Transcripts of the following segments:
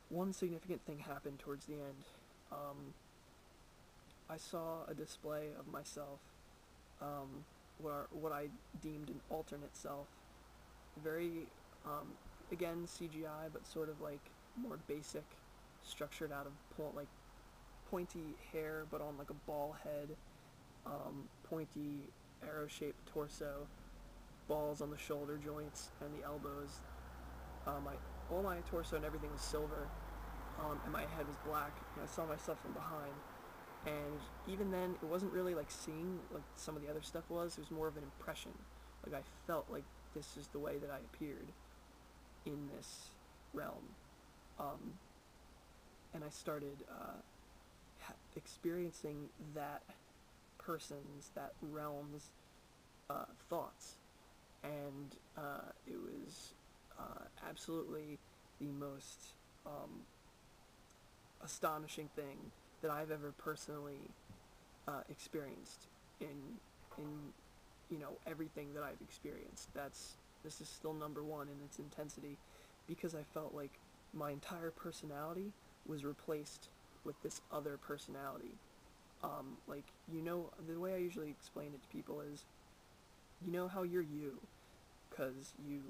one significant thing happened towards the end. I saw a display of myself, what I deemed an alternate self, very, again, CGI, but sort of like more basic, structured out of like pointy hair, but on like a ball head, pointy arrow-shaped torso, balls on the shoulder joints and the elbows. All my torso and everything was silver, and my head was black, and I saw myself from behind. And even then, it wasn't really like seeing like some of the other stuff was. It was more of an impression. Like I felt like this is the way that I appeared in this realm, and I started experiencing that person's, that realm's thoughts, and it was absolutely the most astonishing thing that I've ever personally experienced in everything that I've experienced. This is still number one in its intensity, because I felt like my entire personality was replaced with this other personality. Like, the way I usually explain it to people is, how you're you, because you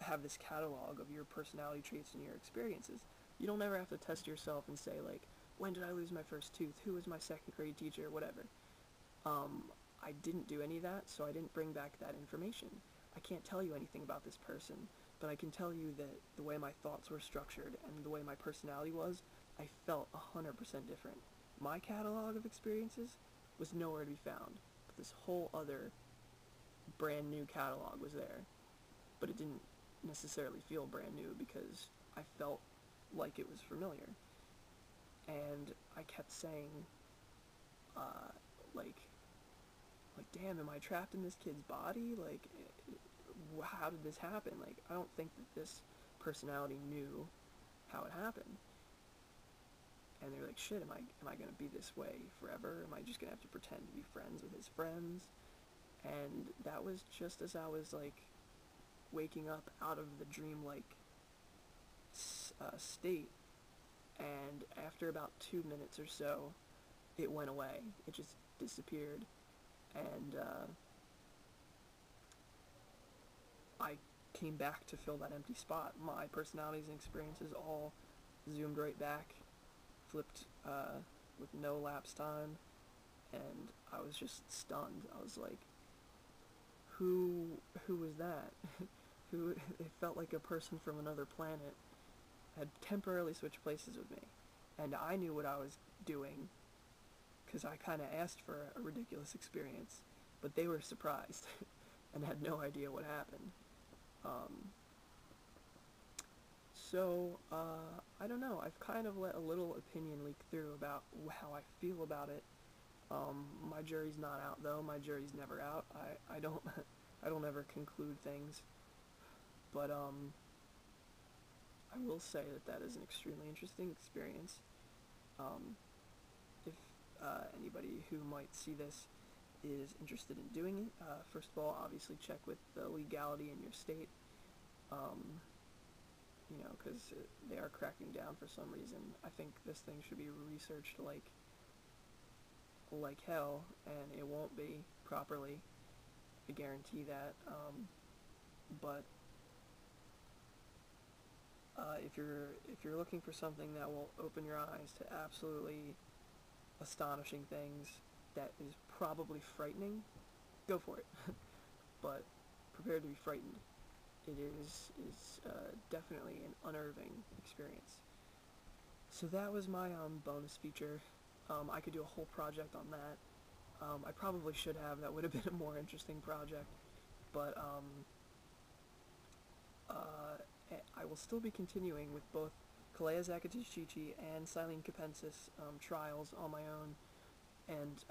have this catalog of your personality traits and your experiences. You don't ever have to test yourself and say, like, when did I lose my first tooth? Who was my second grade teacher? Whatever. I didn't do any of that, so I didn't bring back that information. I can't tell you anything about this person, but I can tell you that the way my thoughts were structured and the way my personality was, I felt 100% different. My catalog of experiences was nowhere to be found, but this whole other brand new catalog was there. But it didn't necessarily feel brand new because I felt like it was familiar. And I kept saying, like, damn, am I trapped in this kid's body? Like, how did this happen? Like, I don't think that this personality knew how it happened. And they're like, shit, am I gonna be this way forever? Am I just gonna have to pretend to be friends with his friends? And that was just as I was, like, waking up out of the dreamlike state. And after about 2 minutes or so, it went away. It just disappeared. And I came back to fill that empty spot. My personalities and experiences all zoomed right back, flipped with no lapse time, and I was just stunned. I was like, who was that? It felt like a person from another planet had temporarily switched places with me, and I knew what I was doing because I kind of asked for a ridiculous experience, but they were surprised and had no idea what happened. So I don't know. I've kind of let a little opinion leak through about how I feel about it. My jury's not out though. My jury's never out. I don't I don't ever conclude things, but I will say that is an extremely interesting experience. If anybody who might see this is interested in doing it, first of all, obviously check with the legality in your state, because they are cracking down for some reason. I think this thing should be researched like hell, and it won't be properly. I guarantee that. But if you're looking for something that will open your eyes to absolutely astonishing things that is probably frightening, go for it. But prepare to be frightened. It is definitely an unnerving experience. So that was my bonus feature. I could do a whole project on that. I probably should have. That would have been a more interesting project. But I will still be continuing with both CaleaBonusfeature2 and Silene Capensis trials on my own. And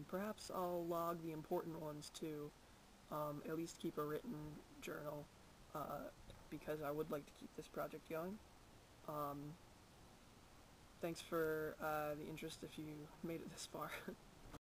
perhaps I'll log the important ones too. At least keep a written journal, because I would like to keep this project going. Thanks for the interest if you made it this far.